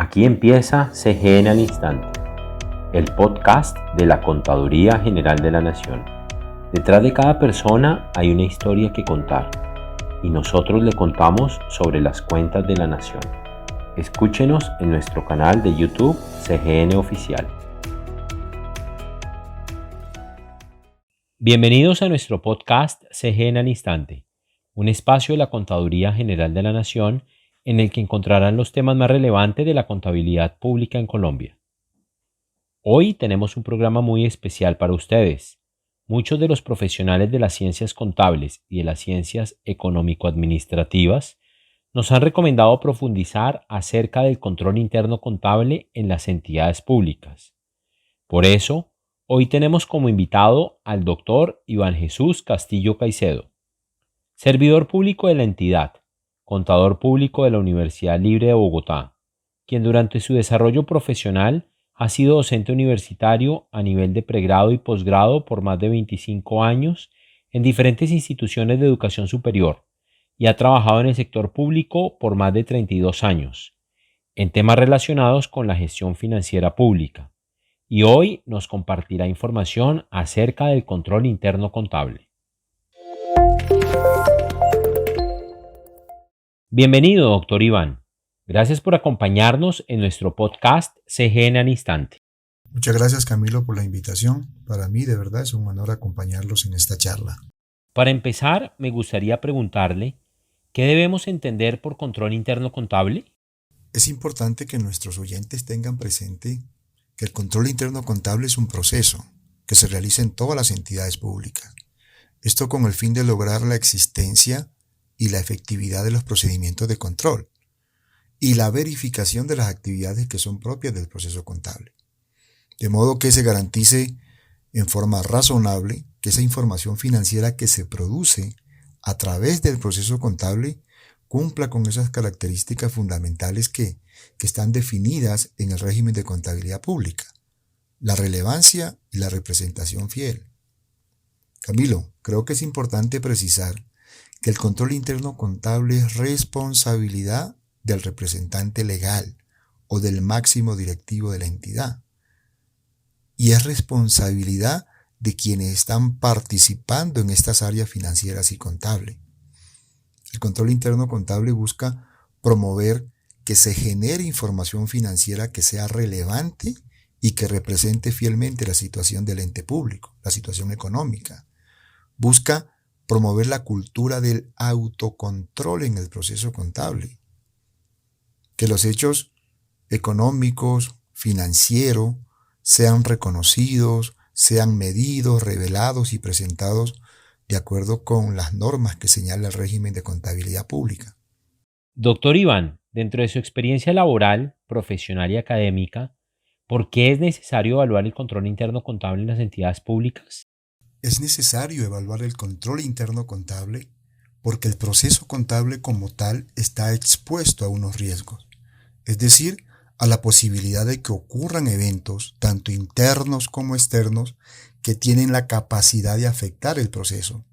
Aquí empieza CGN al Instante, el podcast de la Contaduría General de la Nación. Detrás de cada persona hay una historia que contar y nosotros le contamos sobre las cuentas de la Nación. Escúchenos en nuestro canal de YouTube CGN Oficial. Bienvenidos a nuestro podcast CGN al Instante, un espacio de la Contaduría General de la Nación en el que encontrarán los temas más relevantes de la contabilidad pública en Colombia. Hoy tenemos un programa muy especial para ustedes. Muchos de los profesionales de las ciencias contables y de las ciencias económico-administrativas nos han recomendado profundizar acerca del control interno contable en las entidades públicas. Por eso, hoy tenemos como invitado al doctor Iván Jesús Castillo Caicedo, servidor público de la entidad, contador público de la Universidad Libre de Bogotá, quien durante su desarrollo profesional ha sido docente universitario a nivel de pregrado y posgrado por más de 25 años en diferentes instituciones de educación superior y ha trabajado en el sector público por más de 32 años, en temas relacionados con la gestión financiera pública, y hoy nos compartirá información acerca del control interno contable. Bienvenido, doctor Iván. Gracias por acompañarnos en nuestro podcast CGN al Instante. Muchas gracias, Camilo, por la invitación. Para mí, de verdad, es un honor acompañarlos en esta charla. Para empezar, me gustaría preguntarle, ¿qué debemos entender por control interno contable? Es importante que nuestros oyentes tengan presente que el control interno contable es un proceso que se realiza en todas las entidades públicas. Esto con el fin de lograr la existencia y la efectividad de los procedimientos de control y la verificación de las actividades que son propias del proceso contable. De modo que se garantice en forma razonable que esa información financiera que se produce a través del proceso contable cumpla con esas características fundamentales que están definidas en el régimen de contabilidad pública: la relevancia y la representación fiel. Camilo, creo que es importante precisar que el control interno contable es responsabilidad del representante legal o del máximo directivo de la entidad, y es responsabilidad de quienes están participando en estas áreas financieras y contables. El control interno contable busca promover que se genere información financiera que sea relevante y que represente fielmente la situación del ente público, la situación económica. Busca promover la cultura del autocontrol en el proceso contable. Que los hechos económicos, financieros, sean reconocidos, sean medidos, revelados y presentados de acuerdo con las normas que señala el régimen de contabilidad pública. Doctor Iván, dentro de su experiencia laboral, profesional y académica, ¿por qué es necesario evaluar el control interno contable en las entidades públicas? Es necesario evaluar el control interno contable porque el proceso contable como tal está expuesto a unos riesgos, es decir, a la posibilidad de que ocurran eventos, tanto internos como externos, que tienen la capacidad de afectar el proceso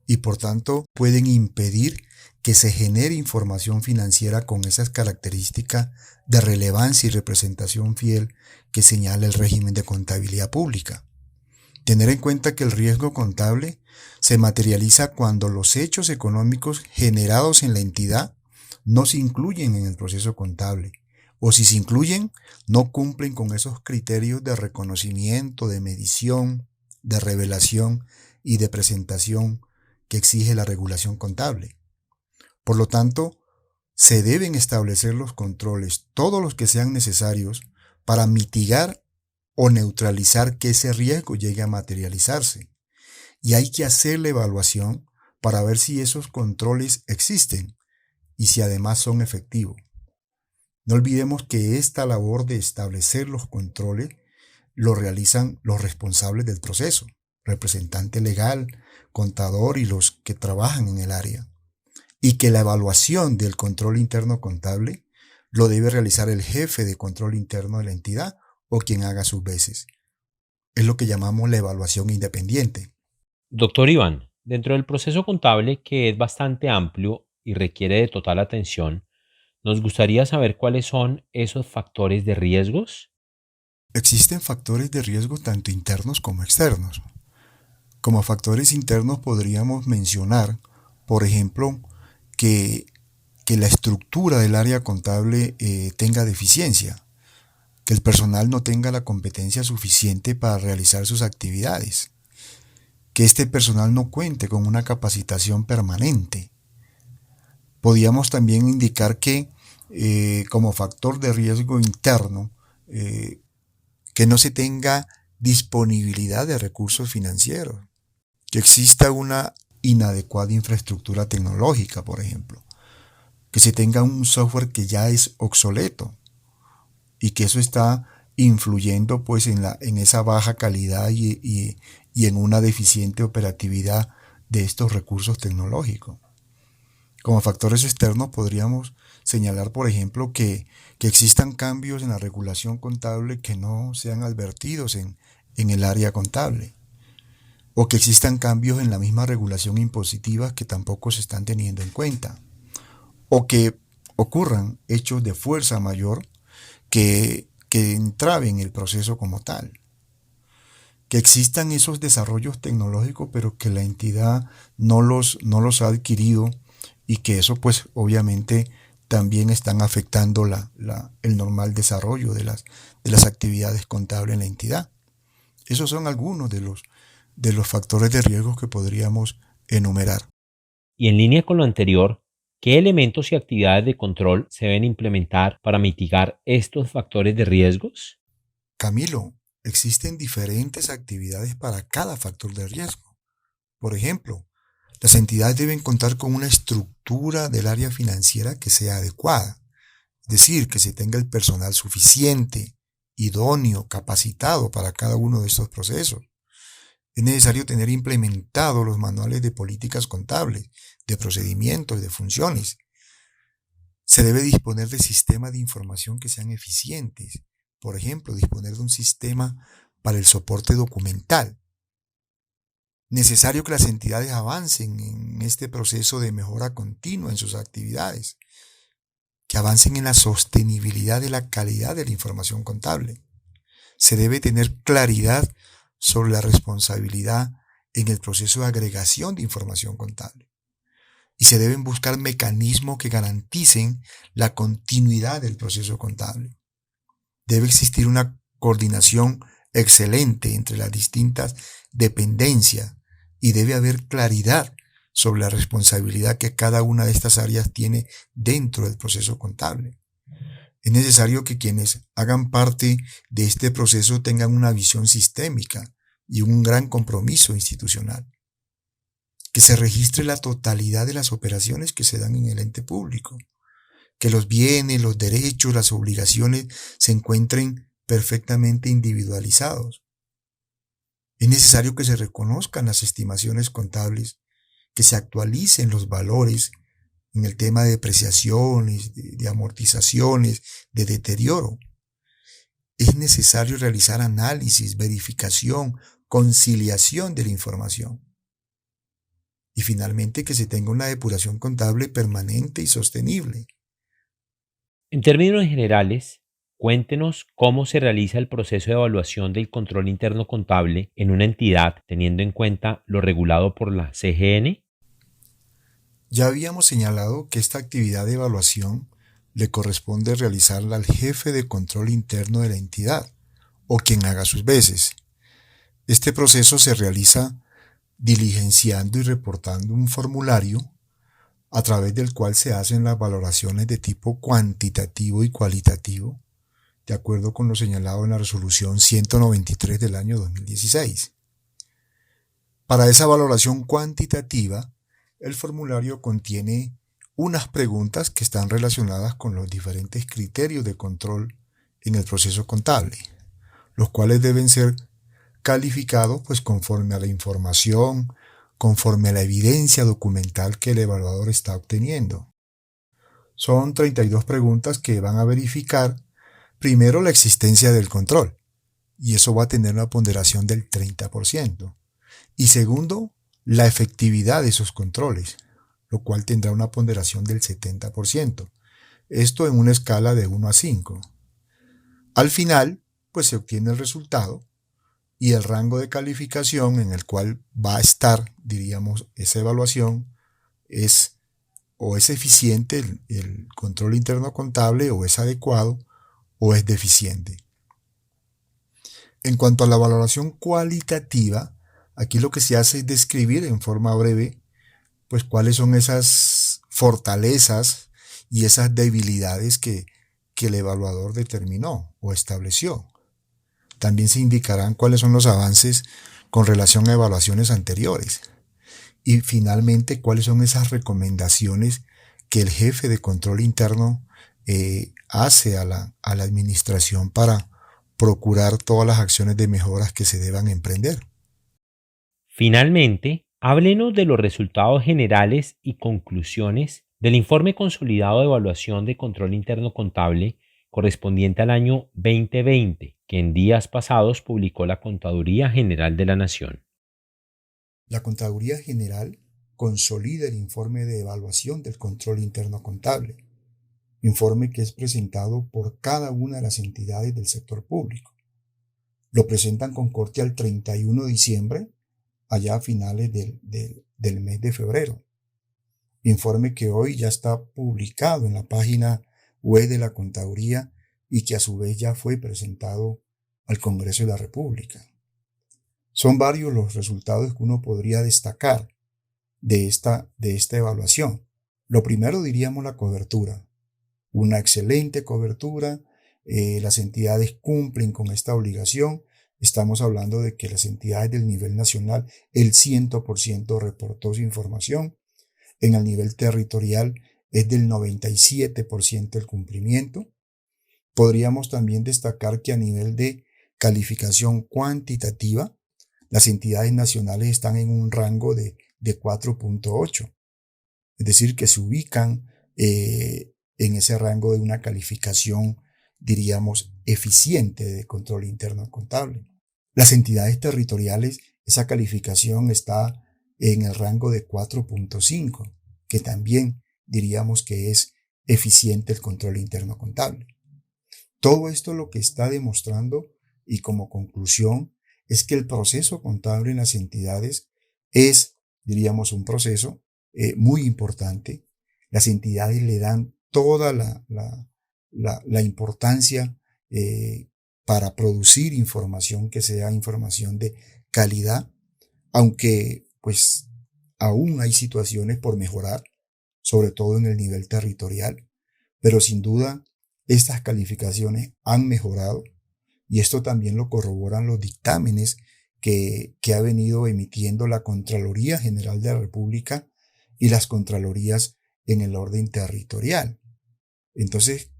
y por tanto pueden impedir que se genere información financiera con esas características de relevancia y representación fiel que señala el régimen de contabilidad pública. Tener en cuenta que el riesgo contable se materializa cuando los hechos económicos generados en la entidad no se incluyen en el proceso contable, o si se incluyen, no cumplen con esos criterios de reconocimiento, de medición, de revelación y de presentación que exige la regulación contable. Por lo tanto, se deben establecer los controles, todos los que sean necesarios, para mitigar o neutralizar que ese riesgo llegue a materializarse. Y hay que hacer la evaluación para ver si esos controles existen y si además son efectivos. No olvidemos que esta labor de establecer los controles lo realizan los responsables del proceso, representante legal, contador y los que trabajan en el área. Y que la evaluación del control interno contable lo debe realizar el jefe de control interno de la entidad o quien haga sus veces. Es lo que llamamos la evaluación independiente. Doctor Iván, dentro del proceso contable, que es bastante amplio y requiere de total atención, Nos gustaría saber cuáles son esos factores de riesgos. Existen factores de riesgo tanto internos como externos. Como factores internos podríamos mencionar, por ejemplo, que, que la estructura del área contable tenga deficiencia, que el personal no tenga la competencia suficiente para realizar sus actividades, que este personal no cuente con una capacitación permanente. Podríamos también indicar que como factor de riesgo interno, que no se tenga disponibilidad de recursos financieros, que exista una inadecuada infraestructura tecnológica, por ejemplo, que se tenga un software que ya es obsoleto y que eso está influyendo pues en esa baja calidad y en una deficiente operatividad de estos recursos tecnológicos. Como factores externos podríamos señalar, por ejemplo, que existan cambios en la regulación contable que no sean advertidos en el área contable, o que existan cambios en la misma regulación impositiva que tampoco se están teniendo en cuenta, o que ocurran hechos de fuerza mayor que entraven el proceso como tal, que existan esos desarrollos tecnológicos pero que la entidad no los ha adquirido y que eso pues obviamente también están afectando el normal desarrollo de las actividades contables en la entidad. Esos son algunos de los factores de riesgo que podríamos enumerar. Y en línea con lo anterior, ¿qué elementos y actividades de control se deben implementar para mitigar estos factores de riesgos? Camilo, existen diferentes actividades para cada factor de riesgo. Por ejemplo, las entidades deben contar con una estructura del área financiera que sea adecuada, es decir, que se tenga el personal suficiente, idóneo, capacitado para cada uno de estos procesos. Es necesario tener implementados los manuales de políticas contables, de procedimientos y de funciones. Se debe disponer de sistemas de información que sean eficientes. Por ejemplo, disponer de un sistema para el soporte documental. Necesario que las entidades avancen en este proceso de mejora continua en sus actividades, que avancen en la sostenibilidad de la calidad de la información contable. Se debe tener claridad sobre la responsabilidad en el proceso de agregación de información contable. Y se deben buscar mecanismos que garanticen la continuidad del proceso contable. Debe existir una coordinación excelente entre las distintas dependencias y debe haber claridad sobre la responsabilidad que cada una de estas áreas tiene dentro del proceso contable. Es necesario que quienes hagan parte de este proceso tengan una visión sistémica y un gran compromiso institucional. Que se registre la totalidad de las operaciones que se dan en el ente público. Que los bienes, los derechos, las obligaciones se encuentren perfectamente individualizados. Es necesario que se reconozcan las estimaciones contables, que se actualicen los valores en el tema de depreciaciones, de amortizaciones, de deterioro. Es necesario realizar análisis, verificación, conciliación de la información. Y finalmente que se tenga una depuración contable permanente y sostenible. En términos generales, cuéntenos cómo se realiza el proceso de evaluación del control interno contable en una entidad teniendo en cuenta lo regulado por la CGN. Ya habíamos señalado que esta actividad de evaluación le corresponde realizarla al jefe de control interno de la entidad o quien haga sus veces. Este proceso se realiza diligenciando y reportando un formulario a través del cual se hacen las valoraciones de tipo cuantitativo y cualitativo, de acuerdo con lo señalado en la resolución 193 del año 2016. Para esa valoración cuantitativa, el formulario contiene unas preguntas que están relacionadas con los diferentes criterios de control en el proceso contable, los cuales deben ser calificados pues conforme a la información, conforme a la evidencia documental que el evaluador está obteniendo. Son 32 preguntas que van a verificar primero la existencia del control, y eso va a tener una ponderación del 30%. Y segundo, la efectividad de esos controles, lo cual tendrá una ponderación del 70%. Esto en una escala de 1 a 5. Al final, pues se obtiene el resultado y el rango de calificación en el cual va a estar, diríamos, esa evaluación es o es eficiente el control interno contable, o es adecuado, o es deficiente. En cuanto a la valoración cualitativa, aquí lo que se hace es describir en forma breve pues cuáles son esas fortalezas y esas debilidades que el evaluador determinó o estableció. También se indicarán cuáles son los avances con relación a evaluaciones anteriores. Y finalmente, cuáles son esas recomendaciones que el jefe de control interno hace a la administración para procurar todas las acciones de mejoras que se deban emprender. Finalmente, háblenos de los resultados generales y conclusiones del informe consolidado de evaluación de control interno contable correspondiente al año 2020, que en días pasados publicó la Contaduría General de la Nación. La Contaduría General consolida el informe de evaluación del control interno contable, informe que es presentado por cada una de las entidades del sector público. Lo presentan con corte al 31 de diciembre, allá a finales del mes de febrero. Informe que hoy ya está publicado en la página web de la Contaduría y que a su vez ya fue presentado al Congreso de la República. Son varios los resultados que uno podría destacar de esta evaluación. Lo primero diríamos la cobertura. Una excelente cobertura, las entidades cumplen con esta obligación. Estamos hablando de que las entidades del nivel nacional, el 100% reportó su información. En el nivel territorial es del 97% el cumplimiento. Podríamos también destacar que a nivel de calificación cuantitativa, las entidades nacionales están en un rango de 4.8. Es decir, que se ubican en ese rango de una calificación, diríamos, eficiente de control interno contable. Las entidades territoriales, esa calificación está en el rango de 4.5, que también diríamos que es eficiente el control interno contable. Todo esto lo que está demostrando, y como conclusión, es que el proceso contable en las entidades es, diríamos, un proceso muy importante. Las entidades le dan toda la importancia para producir información que sea información de calidad, aunque pues aún hay situaciones por mejorar, sobre todo en el nivel territorial, pero sin duda estas calificaciones han mejorado y esto también lo corroboran los dictámenes que ha venido emitiendo la Contraloría General de la República y las Contralorías en el orden territorial. Entonces,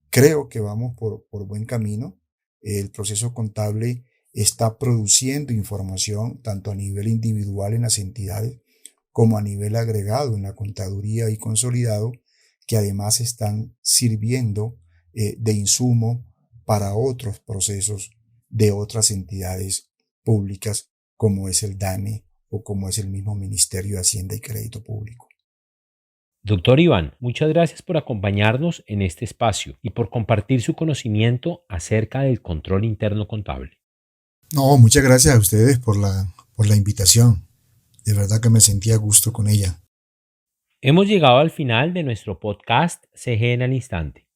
creo que vamos por buen camino. El proceso contable está produciendo información tanto a nivel individual en las entidades como a nivel agregado en la contaduría y consolidado, que además están sirviendo de insumo para otros procesos de otras entidades públicas como es el DANE o como es el mismo Ministerio de Hacienda y Crédito Público. Doctor Iván, muchas gracias por acompañarnos en este espacio y por compartir su conocimiento acerca del control interno contable. No, muchas gracias a ustedes por la invitación. De verdad que me sentí a gusto con ella. Hemos llegado al final de nuestro podcast CGN al Instante,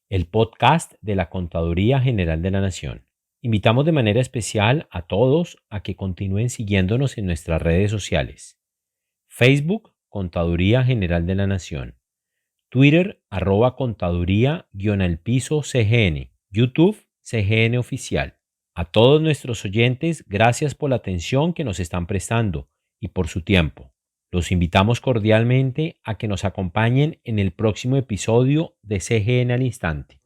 el podcast de la Contaduría General de la Nación. Invitamos de manera especial a todos a que continúen siguiéndonos en nuestras redes sociales. Facebook, Contaduría General de la Nación. Twitter, @contaduría_CGN. YouTube, CGN Oficial. A todos nuestros oyentes, gracias por la atención que nos están prestando y por su tiempo. Los invitamos cordialmente a que nos acompañen en el próximo episodio de CGN al Instante.